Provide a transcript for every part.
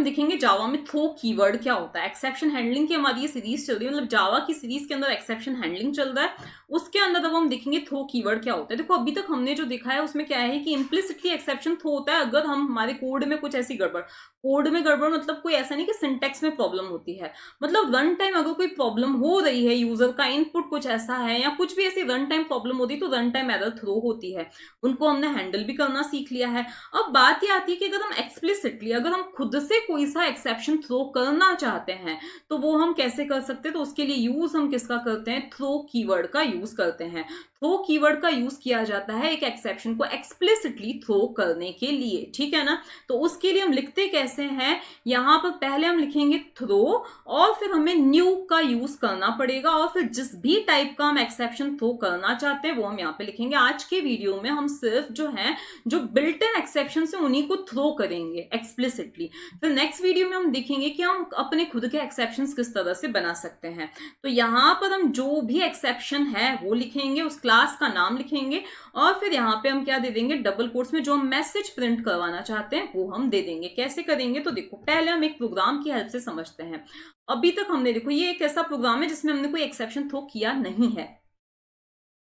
देखेंगे जावा में throw keyword क्या होता है। एक्सेप्शन हैंडलिंग की हमारी ये सीरीज चल रही है, मतलब जावा की सीरीज के अंदर एक्सेप्शन हैंडलिंग चल रहा है, उसके अंदर अब हम देखेंगे थ्रो कीवर्ड क्या होता है। देखो अभी तक हमने जो देखा है उसमें क्या है कि इम्प्लिसिटली एक्सेप्शन थ्रो होता है अगर हम हमारे कोड में कुछ ऐसी गड़बड़, कोड में गड़बड़ मतलब कोई ऐसा नहीं कि सिंटेक्स में प्रॉब्लम होती है, मतलब रन टाइम अगर कोई प्रॉब्लम हो रही है, यूजर का इनपुट कुछ ऐसा है या कुछ भी ऐसी रन टाइम प्रॉब्लम होती है तो रन टाइम एरर थ्रो होती है, उनको हमने हैंडल भी करना सीख लिया है। अब बात ये आती है कि अगर हम एक्सप्लिसिटली, अगर हम खुद से कोई सा एक्सेप्शन थ्रो करना चाहते हैं तो वो हम कैसे कर सकते हैं, तो उसके लिए यूज हम किसका करते हैं, थ्रो कीवर्ड का यूज करते हैं। थ्रो कीवर्ड का यूज किया जाता है एक एक्सेप्शन को एक्सप्लिसिटली थ्रो करने के लिए, ठीक है ना। तो उसके लिए हम लिखते कैसे हैं, यहां पर पहले हम लिखेंगे थ्रो और फिर हमें न्यू का यूज करना पड़ेगा और फिर जिस भी टाइप का हम एक्सेप्शन थ्रो करना चाहते हैं वो हम यहाँ पे लिखेंगे। आज के वीडियो में हम सिर्फ जो है जो बिल्ट इन एक्सेप्शन से उन्हीं को थ्रो करेंगे एक्सप्लिसिटली। फिर नेक्स्ट वीडियो में हम देखेंगे कि हम अपने खुद के एक्सेप्शंस किस तरह से बना सकते हैं। तो यहाँ पर हम जो भी एक्सेप्शन है वो लिखेंगे, उस क्लास का नाम लिखेंगे और फिर यहाँ पे हम क्या दे देंगे, डबल कोट्स में जो हम मैसेज प्रिंट करवाना चाहते हैं वो हम दे देंगे। कैसे करेंगे, तो देखो पहले हम एक प्रोग्राम की हेल्प से समझते हैं। अभी तक हमने देखो ये एक ऐसा प्रोग्राम है जिसमें हमने कोई एक्सेप्शन थ्रो किया नहीं है।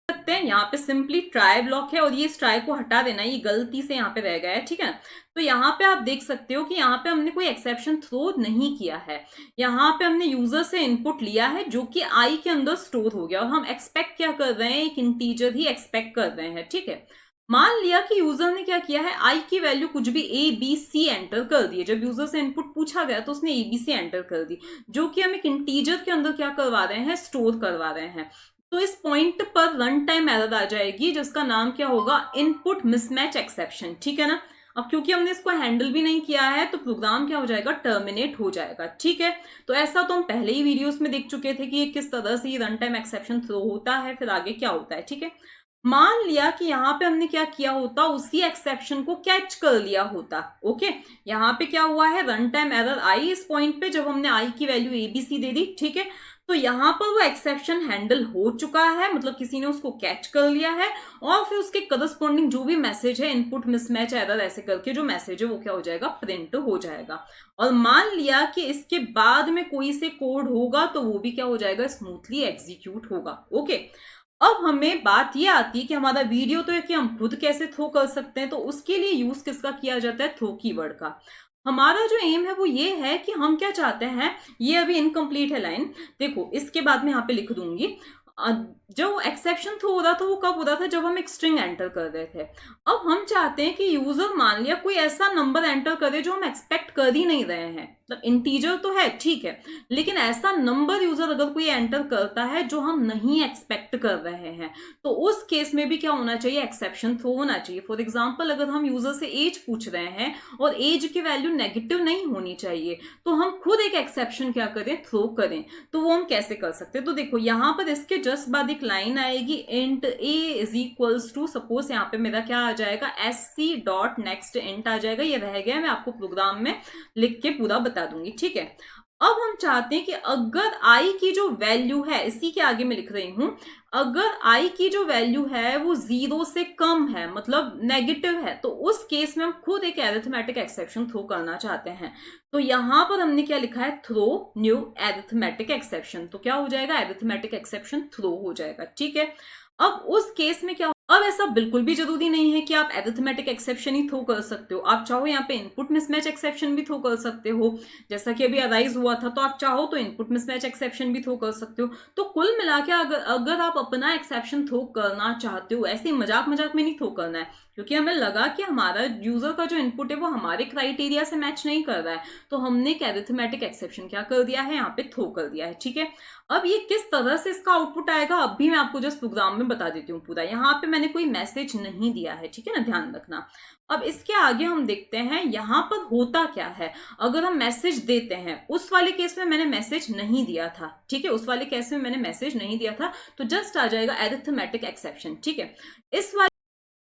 सकते हैं यहाँ पे सिंपली ट्राई ब्लॉक है और ये इस ट्राई को हटा देना, ये गलती से यहाँ पे रह गया है, ठीक है। तो यहाँ पे आप देख सकते हो कि यहाँ पे हमने कोई एक्सेप्शन थ्रो नहीं किया है, यहाँ पे हमने यूजर से इनपुट लिया है जो कि आई के अंदर स्टोर हो गया और हम एक्सपेक्ट क्या कर रहे हैं, एक इंटीजर ही एक्सपेक्ट कर रहे हैं, ठीक है। मान लिया कि यूजर ने क्या किया है, आई की वैल्यू कुछ भी ए बी सी एंटर कर दी है, जब यूजर से इनपुट पूछा गया तो उसने ए बी सी एंटर कर दी, जो कि हम एक इंटीजर के अंदर क्या करवा रहे हैं, स्टोर करवा रहे हैं। तो इस पॉइंट पर रन टाइम एरर आ जाएगी जिसका नाम क्या होगा, इनपुट मिसमैच एक्सेप्शन, ठीक है ना। अब क्योंकि हमने इसको हैंडल भी नहीं किया है तो प्रोग्राम क्या हो जाएगा, टर्मिनेट हो जाएगा, ठीक है। तो ऐसा तो हम पहले ही वीडियोस में देख चुके थे कि ये किस तरह से रन टाइम एक्सेप्शन थ्रो होता है, फिर आगे क्या होता है, ठीक है। मान लिया कि यहाँ पे हमने क्या किया होता, उसी एक्सेप्शन को कैच कर लिया होता, ओके। यहाँ पे क्या हुआ है, रन टाइम एरर आई इस पॉइंट पे जब हमने आई की वैल्यू एबीसी दे दी, ठीक है। तो यहाँ पर वो एक्सेप्शन हैंडल हो चुका है, मतलब किसी ने उसको कैच कर लिया है और फिर उसके करस्पॉन्डिंग जो भी मैसेज है, इनपुट मिसमैच एरर ऐसे करके जो मैसेज है वो क्या हो जाएगा, प्रिंट हो जाएगा। और मान लिया कि इसके बाद में कोई से कोड होगा तो वो भी क्या हो जाएगा, स्मूथली एग्जीक्यूट होगा, ओके। अब हमें बात ये आती है कि हमारा वीडियो तो है कि हम खुद कैसे थ्रो कर सकते हैं, तो उसके लिए यूज किसका किया जाता है, थ्रो कीवर्ड का। हमारा जो एम है वो ये है कि हम क्या चाहते हैं, ये अभी इनकम्प्लीट है लाइन, देखो इसके बाद में यहाँ पे लिख दूंगी। जो एक्सेप्शन थ्रो हो रहा था वो कब हो रहा था, जब हम एक स्ट्रिंग एंटर कर रहे थे। अब हम चाहते हैं कि यूजर मान लिया कोई ऐसा नंबर एंटर करे जो हम एक्सपेक्ट कर ही नहीं रहे हैं, मतलब इंटीजर तो है ठीक है, लेकिन ऐसा नंबर यूजर अगर कोई एंटर करता है जो हम नहीं एक्सपेक्ट कर रहे हैं तो उस केस में भी क्या होना चाहिए, एक्सेप्शन थ्रो होना चाहिए। फॉर एग्जाम्पल अगर हम यूजर से एज पूछ रहे हैं और एज की वैल्यू नेगेटिव नहीं होनी चाहिए तो हम खुद एक एक्सेप्शन क्या करें, थ्रो करें। तो वो हम कैसे कर सकते हैं, तो देखो यहाँ पर इसके जस्ट बाद एक लाइन आएगी, int a is equals to, suppose यहाँ पे मेरा क्या आ जाएगा, s c dot next int आ जाएगा, ये रह गया, मैं आपको प्रोग्राम में लिख के पूरा बता दूंगी, ठीक है। अब हम चाहते हैं कि अगर आई की जो वैल्यू है, इसी के आगे मैं लिख रही हूं, अगर आई की जो वैल्यू है वो 0 से कम है, मतलब नेगेटिव है, तो उस केस में हम खुद एक एरिथमेटिक एक्सेप्शन थ्रो करना चाहते हैं। तो यहां पर हमने क्या लिखा है, थ्रो न्यू एरिथमेटिक एक्सेप्शन, तो क्या हो जाएगा, एरिथमेटिक एक्सेप्शन थ्रो हो जाएगा, ठीक है। अब उस केस में क्या, अब ऐसा बिल्कुल भी जरूरी नहीं है कि आप एरिथमेटिक एक्सेप्शन ही थ्रो कर सकते हो, आप चाहो यहाँ पे इनपुट मिसमैच एक्सेप्शन भी थ्रो कर सकते हो, जैसा कि अभी अराइज हुआ था, तो आप चाहो तो इनपुट मिसमैच एक्सेप्शन भी थ्रो कर सकते हो। तो कुल मिला के अगर आप अपना एक्सेप्शन थ्रो करना चाहते हो, ऐसे मजाक मजाक में नहीं थ्रो करना है, क्योंकि हमें लगा कि हमारा यूजर का जो इनपुट है वो हमारे क्राइटेरिया से मैच नहीं कर रहा है, तो हमने एक एरिथमेटिक एक्सेप्शन क्या कर दिया है, यहाँ पे थ्रो कर दिया है, ठीक है। अब ये किस तरह से इसका आउटपुट आएगा, अब भी मैं आपको जस्ट प्रोग्राम में बता देती हूँ पूरा। यहाँ पे मैंने कोई मैसेज नहीं दिया है, ठीक है ना, ध्यान रखना। अब इसके आगे हम देखते हैं यहाँ पर होता क्या है। अगर हम मैसेज देते हैं, उस वाले केस में मैंने मैसेज नहीं दिया था, ठीक है, उस वाले केस में मैंने मैसेज नहीं दिया था, तो जस्ट आ जाएगा एरिथमेटिक एक्सेप्शन, ठीक है। इस वाले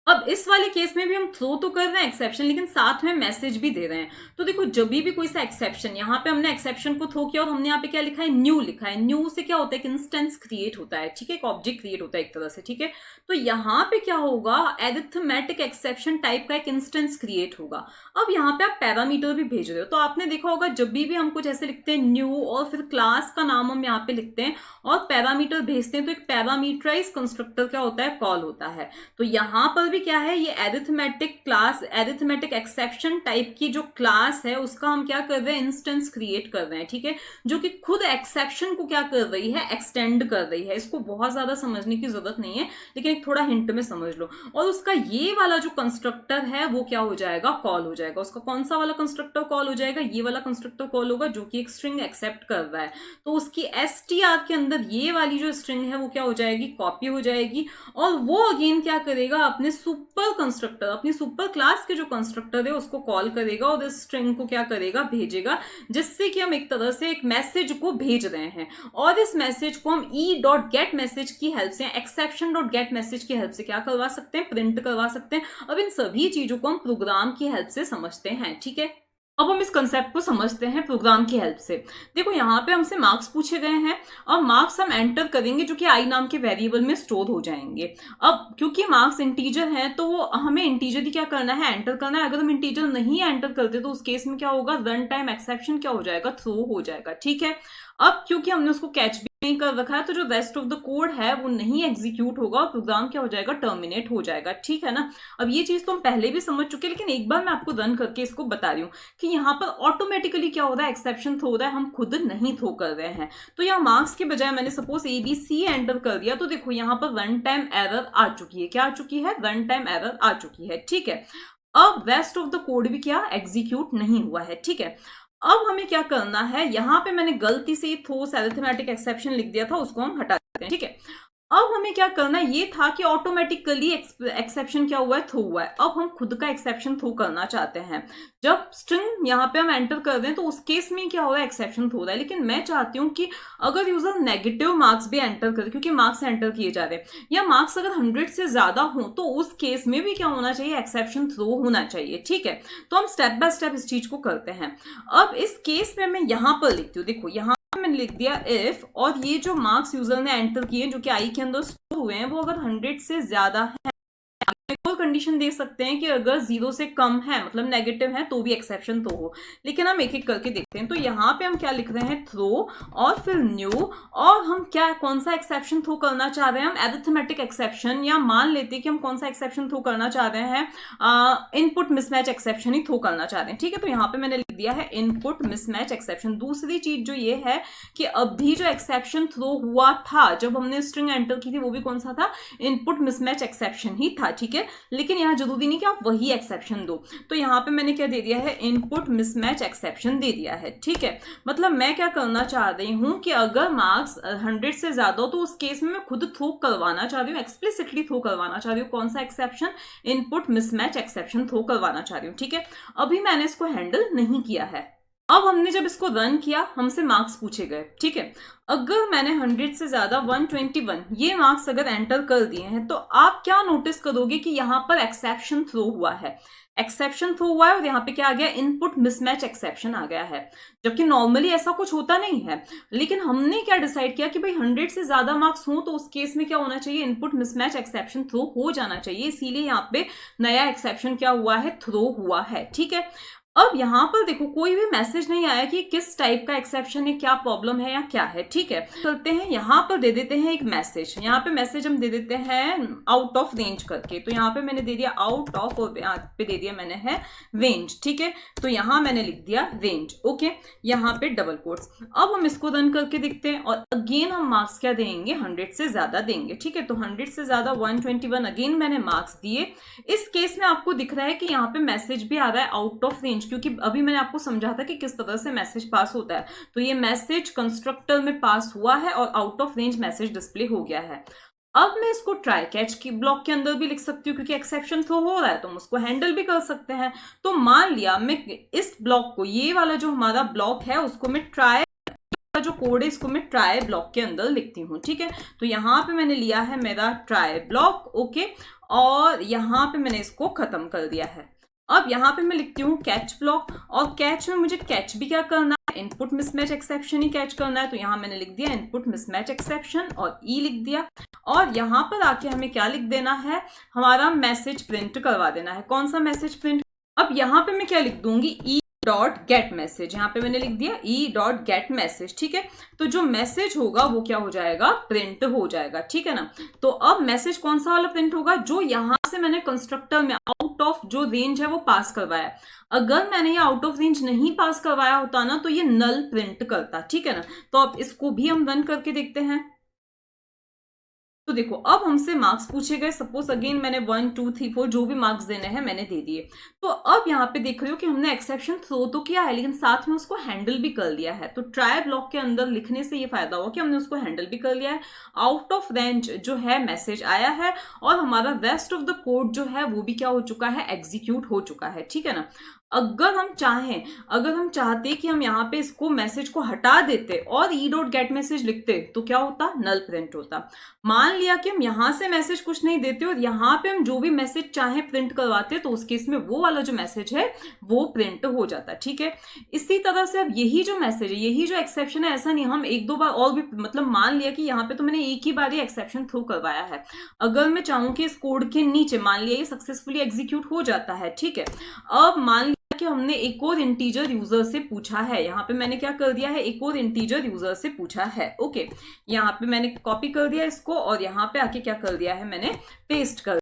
अब इस वाले केस में भी हम थ्रो तो कर रहे हैं एक्सेप्शन, लेकिन साथ में मैसेज भी दे रहे हैं। तो देखो जब भी कोई सा एक्सेप्शन, यहाँ पे हमने एक्सेप्शन को थ्रो किया और हमने यहाँ पे क्या लिखा है, न्यू लिखा है। न्यू से क्या होता है, एक इंस्टेंस क्रिएट होता है, ठीक है, एक ऑब्जेक्ट क्रिएट होता है एक तरह से, ठीक है। तो यहाँ पे क्या होगा, एरिथमेटिक एक्सेप्शन टाइप का एक इंस्टेंस क्रिएट होगा। अब यहाँ पे आप पैरामीटर भी भेज रहे हो, तो आपने देखा होगा जब भी हम कुछ ऐसे लिखते हैं न्यू और फिर क्लास का नाम हम यहाँ पे लिखते हैं और पैरामीटर भेजते हैं, तो एक पैरामीटराइज कंस्ट्रक्टर क्या होता है, कॉल होता है। तो यहाँ पर भी क्या है, ये arithmetic class, arithmetic exception type की जो क्लास है उसका हम क्या कर रहे हैं, इंस्टेंस क्रिएट कर रहे हैं, ठीक है, जो कि खुद एक्सेप्शन को क्या कर रही है, एक्सटेंड कर रही है। इसको बहुत ज्यादा समझने की जरूरत नहीं है, लेकिन एक थोड़ा हिंट में समझ लो। और उसका ये वाला जो कंस्ट्रक्टर है वो क्या हो जाएगा, कॉल हो जाएगा। उसका कौन सा वाला कंस्ट्रक्टर कॉल हो जाएगा, ये वाला कंस्ट्रक्टर कॉल होगा जो कि एक स्ट्रिंग एक्सेप्ट कर रहा है। तो उसकी str के अंदर ये वाली जो स्ट्रिंग है वो क्या हो जाएगी, कॉपी हो जाएगी, और वो अगेन क्या करेगा, अपने सुपर कंस्ट्रक्टर, अपनी सुपर क्लास के जो कंस्ट्रक्टर है उसको कॉल करेगा और इस स्ट्रिंग को क्या करेगा, भेजेगा, जिससे कि हम एक तरह से एक मैसेज को भेज रहे हैं। और इस मैसेज को हम e.getMessage की हेल्प से, exception.getMessage की हेल्प से क्या करवा सकते हैं, प्रिंट करवा सकते हैं। अब इन सभी चीजों को हम प्रोग्राम की हेल्प से समझते हैं, ठीक है। अब हम इस कंसेप्ट को समझते हैं प्रोग्राम की हेल्प से। देखो यहाँ पे हमसे मार्क्स पूछे गए हैं और मार्क्स हम एंटर करेंगे जो कि आई नाम के वेरिएबल में स्टोर हो जाएंगे। अब क्योंकि मार्क्स इंटीजर हैं तो वो हमें इंटीजर ही क्या करना है, एंटर करना है। अगर हम इंटीजर नहीं एंटर करते तो उस केस में क्या होगा, रन टाइम एक्सेप्शन क्या हो जाएगा, थ्रो हो जाएगा, ठीक है। अब क्योंकि हमने उसको कैच भी नहीं कर रखा है तो जो रेस्ट ऑफ द कोड है वो नहीं एग्जीक्यूट होगा और प्रोग्राम क्या हो जाएगा, टर्मिनेट हो जाएगा, ठीक है ना। अब ये चीज तो हम पहले भी समझ चुके हैं, लेकिन एक बार मैं आपको रन करके इसको बता रही हूँ कि यहाँ पर ऑटोमेटिकली क्या हो रहा है, एक्सेप्शन थ्रो हो रहा है, हम खुद नहीं थ्रो कर रहे हैं। तो यहाँ मार्क्स के बजाय मैंने सपोज ABC एंटर कर दिया, तो देखो यहाँ पर रन टाइम एरर आ चुकी है। क्या आ चुकी है, रन टाइम एरर आ चुकी है, ठीक है। अब रेस्ट ऑफ द कोड भी क्या एग्जीक्यूट नहीं हुआ है, ठीक है। अब हमें क्या करना है, यहां पे मैंने गलती से थ्रोस अरिथमेटिक एक्सेप्शन लिख दिया था, उसको हम हटा देते हैं, ठीक है। अब हमें क्या करना है, ये था कि ऑटोमेटिकली एक्सेप्शन क्या हुआ है, थ्रो हुआ है। अब हम खुद का एक्सेप्शन थ्रो करना चाहते हैं। जब स्ट्रिंग यहाँ पे हम एंटर कर दें तो उस केस में क्या हो रहा है, एक्सेप्शन थ्रो रहा है। लेकिन मैं चाहती हूँ कि अगर यूजर नेगेटिव मार्क्स भी एंटर करे, क्योंकि मार्क्स एंटर किए जा रहे हैं, या मार्क्स अगर 100 से ज्यादा हो तो उस केस में भी क्या होना चाहिए, एक्सेप्शन थ्रो होना चाहिए, ठीक है। तो हम स्टेप बाय स्टेप इस चीज को करते हैं। अब इस केस में मैं यहां पर लिखती हूँ, देखो यहाँ मैंने लिख दिया इफ, और ये जो मार्क्स यूजर ने एंटर किए जो कि आई के अंदर स्टोर हुए हैं वो अगर 100 से ज्यादा है, एक और कंडीशन दे सकते हैं कि अगर 0 से कम है, मतलब नेगेटिव है, तो भी एक्सेप्शन तो हो। लेकिन हम एक एक करके देखते हैं। तो यहाँ पे हम क्या लिख रहे हैं, थ्रो और फिर न्यू, और हम क्या, कौन सा एक्सेप्शन थ्रो करना चाह रहे हैं, हम एरिथमेटिक एक्सेप्शन, या मान लेते हैं कि हम कौन सा एक्सेप्शन थ्रो करना चाह रहे हैं, इनपुट मिसमैच एक्सेप्शन ही थ्रो करना चाह रहे हैं, ठीक है। तो यहाँ पे मैंने लिख दिया है इनपुट मिसमैच एक्सेप्शन। दूसरी चीज जो ये है कि अभी जो एक्सेप्शन थ्रो हुआ था जब हमने स्ट्रिंग एंटर की थी, वो भी कौन सा था, इनपुट मिसमैच एक्सेप्शन ही था, ठीक है। लेकिन यहाँ जरूरी नहीं कि आप वही एक्सेप्शन दो। तो यहाँ पे मैंने क्या दे दिया है, इनपुट मिसमैच एक्सेप्शन दे दिया है, ठीक है। मतलब मैं क्या करना चाह रही हूँ कि अगर मार्क्स 100 से ज्यादा हो तो उस केस में मैं खुद थ्रो करवाना चाह रही हूँ, एक्सप्लिसिटली थ्रो करवाना चाह रही हूँ। कौन सा exception, input mismatch exception throw करवाना चाह रही हूँ, ठीक है। अभी मैंने इसको हैंडल नहीं किया है। अब हमने जब इसको रन किया, हमसे मार्क्स पूछे गए, ठीक है। अगर मैंने 100 से ज्यादा 121 ये मार्क्स अगर एंटर कर दिए हैं तो आप क्या नोटिस करोगे कि यहाँ पर एक्सेप्शन थ्रो हुआ है, एक्सेप्शन थ्रो हुआ है, और यहाँ पे क्या आ गया, इनपुट मिसमैच एक्सेप्शन आ गया है। जबकि नॉर्मली ऐसा कुछ होता नहीं है। लेकिन हमने क्या डिसाइड किया कि भाई 100 से ज्यादा मार्क्स हो तो उस केस में क्या होना चाहिए, इनपुट मिसमैच एक्सेप्शन थ्रो हो जाना चाहिए। इसीलिए यहाँ पे नया एक्सेप्शन क्या हुआ है, थ्रो हुआ है, ठीक है। अब यहां पर देखो कोई भी मैसेज नहीं आया कि किस टाइप का एक्सेप्शन है, क्या प्रॉब्लम है या क्या है, ठीक है। चलते हैं यहां पर दे देते हैं एक मैसेज। यहाँ पे मैसेज हम दे देते हैं आउट ऑफ रेंज करके। तो यहाँ पे मैंने दे दिया आउट ऑफ, और पे दे दिया मैंने है रेंज, ठीक है। तो यहाँ मैंने लिख दिया रेंज, ओके। यहाँ पे डबल कोट्स। अब हम इसको रन करके देखते हैं और अगेन हम मार्क्स क्या देंगे, 100 से ज्यादा देंगे, ठीक है। तो 100 से ज्यादा 121 अगेन मैंने मार्क्स दिए। इस केस में आपको दिख रहा है कि यहाँ पे मैसेज भी आ रहा है आउट ऑफ रेंज, क्योंकि अभी मैंने आपको समझा था कि किस तरह से मैसेज पास होता है। तो ये मैसेज कंस्ट्रक्टर में पास हुआ है और out of range message display हो गया है। अब मैं इसको ट्राई कैच की ब्लॉक के अंदर भी लिख सकती हूँ, क्योंकि एक्सेप्शन थ्रो हो रहा है तो हम उसको हैंडल भी कर सकते हैं। तो मान लिया मैं इस ब्लॉक को, ये वाला जो हमारा ब्लॉक है, उसको मैं ट्राई जो कोड है इसको मैं ट्राई ब्लॉक के अंदर लिखती हूँ, ठीक है। तो यहाँ पे मैंने लिया है मेरा ट्राई ब्लॉक, ओके, और यहाँ पे मैंने इसको खत्म कर दिया है। अब यहाँ पे मैं लिखती हूँ कैच ब्लॉक, और कैच में मुझे कैच भी क्या करना है, इनपुट मिसमैच एक्सेप्शन ही कैच करना है। तो यहाँ मैंने लिख दिया इनपुट मिसमैच एक्सेप्शन और ई लिख दिया, और यहाँ पर आके हमें क्या लिख देना है, हमारा मैसेज प्रिंट करवा देना है। कौन सा मैसेज प्रिंट, अब यहाँ पे मैं क्या लिख दूंगी, ई डॉट गेट मैसेज, यहाँ पे मैंने लिख दिया ई डॉट गेट मैसेज, ठीक है। तो जो मैसेज होगा वो क्या हो जाएगा, प्रिंट हो जाएगा, ठीक है ना। तो अब मैसेज कौन सा वाला प्रिंट होगा, जो यहां से मैंने कंस्ट्रक्टर में आउट ऑफ जो रेंज है वो पास करवाया। अगर मैंने ये आउट ऑफ रेंज नहीं पास करवाया होता ना तो ये नल प्रिंट करता, ठीक है ना। तो अब इसको भी हम रन करके देखते हैं। तो देखो अब हमसे मार्क्स पूछे गए, सपोज अगेन मैंने 1 2 3 4 जो भी मार्क्स देने हैं मैंने दे दिए। तो अब यहाँ पे देख रहे हो कि हमने एक्सेप्शन थ्रो तो किया है लेकिन साथ में उसको हैंडल भी कर लिया है। तो ट्राई ब्लॉक के अंदर लिखने से ये फायदा हुआ कि हमने उसको हैंडल भी कर लिया है, आउट ऑफ रेंज जो है मैसेज आया है, और हमारा रेस्ट ऑफ द कोड जो है वो भी क्या हो चुका है, एग्जीक्यूट हो चुका है, ठीक है ना। अगर हम चाहते कि हम यहाँ पे इसको मैसेज को हटा देते और ई डॉट गेट मैसेज लिखते तो क्या होता, नल प्रिंट होता। मान लिया कि हम यहाँ से मैसेज कुछ नहीं देते और यहाँ पे हम जो भी मैसेज चाहे प्रिंट करवाते तो उस केस में वो वाला जो मैसेज है वो प्रिंट हो जाता, ठीक है। इसी तरह से अब यही जो मैसेज है, यही जो एक्सेप्शन है, ऐसा नहीं हम एक दो बार और भी, मतलब मान लिया कि यहाँ पे तो मैंने एक ही बार ये एक्सेप्शन थ्रू करवाया है, अगर मैं चाहूँ कि इस कोड के नीचे मान लिया ये सक्सेसफुली एग्जीक्यूट हो जाता है, ठीक है। अब मान कि हमने एक और इंटीजर यूजर से पूछा है, यहाँ पे मैंने क्या कर दिया है, एक और इंटीजर यूजर से पूछा है, ओके। यहाँ पे मैंने कॉपी कर दिया इसको और यहाँ पे आके क्या कर दिया है, मैंने पेस्ट कर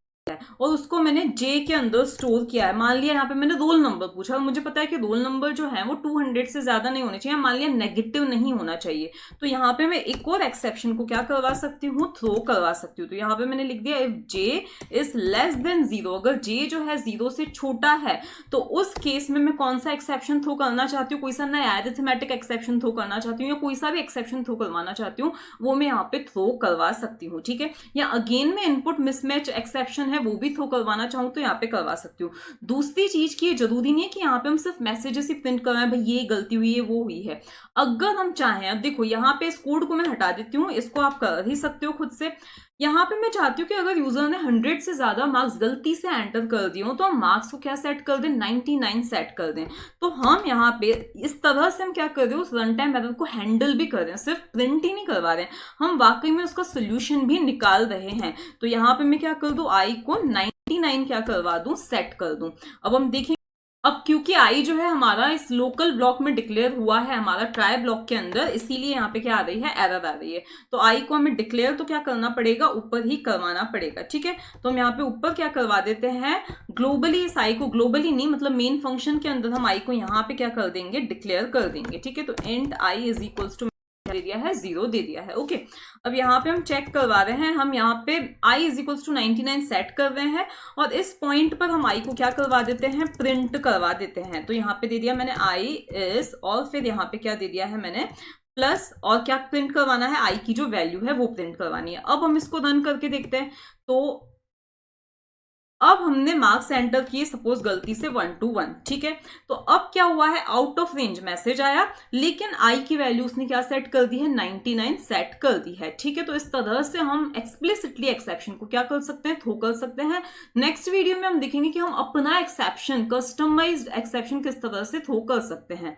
और उसको मैंने जे के अंदर स्टोर किया है। मान लिया यहाँ पे मैंने रोल नंबर पूछा और मुझे पता है कि रोल नंबर जो है वो 200 से ज्यादा नहीं होने चाहिए, मान लिया नेगेटिव नहीं होना चाहिए। तो यहाँ पे मैं एक और एक्सेप्शन को क्या करवा सकती हूँ, थ्रो करवा सकती हूँ। तो यहाँ पे मैंने लिख दिया if J is less than 0, अगर जे जो है 0 से छोटा है तो उस केस में मैं कौन सा एक्सेप्शन थ्रो करना चाहती हूँ, कोई सा नया एरिथमेटिक एक्सेप्शन थ्रो करना चाहती हूँ या कोई सा भी एक्सेप्शन थ्रो करवाना चाहती हूँ, वो मैं यहाँ पे थ्रो करवा सकती हूँ, ठीक है। या अगेन में इनपुट मिसमैच एक्सेप्शन है वो भी थ्रो करवाना चाहूं तो यहाँ पे करवा सकती हूँ। दूसरी चीज की जरूरी नहीं है कि यहाँ पे हम सिर्फ मैसेजेस ही प्रिंट करवाएं, भाई ये गलती हुई है वो हुई है। अगर हम चाहें, अब देखो यहाँ पे इस कोड को मैं हटा देती हूँ, इसको आप कर ही सकते हो खुद से। यहाँ पे मैं चाहती हूँ कि अगर यूजर ने 100 से ज्यादा मार्क्स गलती से एंटर कर दिए हो तो हम मार्क्स को क्या सेट कर दें, 99 सेट कर दें। तो हम यहाँ पे इस तरह से हम क्या कर रहे हैं, उस रन टाइम मेथड को हैंडल भी कर रहे हैं, सिर्फ प्रिंट ही नहीं करवा रहे हैं, हम वाकई में उसका सोल्यूशन भी निकाल रहे हैं। तो यहाँ पे मैं क्या कर दूं, आई को 99 क्या करवा दूं, सेट कर दूं। अब हम देखें, अब क्योंकि आई जो है हमारा इस लोकल ब्लॉक में डिक्लेयर हुआ है हमारा ट्राई ब्लॉक के अंदर, इसीलिए यहाँ पे क्या आ रही है, एरर आ रही है। तो आई को हमें डिक्लेयर तो क्या करना पड़ेगा, ऊपर ही करवाना पड़ेगा, ठीक है। तो हम यहाँ पे ऊपर क्या करवा देते हैं, ग्लोबली इस आई को, ग्लोबली नहीं मतलब मेन फंक्शन के अंदर हम आई को यहाँ पे क्या कर देंगे, डिक्लेयर कर देंगे, ठीक है। तो int i is equals to दे दिया है 0 दे दिया है, ओके। अब यहाँ पे हम चेक करवा रहे हैं, हम यहाँ पे i is equals to 99 set कर रहे हैं और इस पॉइंट पर हम i को क्या करवा देते हैं, प्रिंट करवा देते हैं। तो यहाँ पे दे दिया मैंने i इज, और फिर यहाँ पे क्या दे दिया है मैंने, प्लस, और क्या प्रिंट करवाना है, i की जो वैल्यू है वो प्रिंट करवानी है। अब हम इसको रन करके देखते हैं। तो अब हमने मार्क्स एंटर किए सपोज गलती से 1 to 1, ठीक है। तो अब क्या हुआ है, आउट ऑफ रेंज मैसेज आया लेकिन आई की वैल्यू उसने क्या सेट कर दी है, 99 सेट कर दी है, ठीक है। तो इस तरह से हम एक्सप्लिसिटली एक्सेप्शन को क्या कर सकते हैं, थ्रो कर सकते हैं। नेक्स्ट वीडियो में हम देखेंगे कि हम अपना एक्सेप्शन, कस्टमाइज्ड एक्सेप्शन किस तरह से थ्रो कर सकते हैं।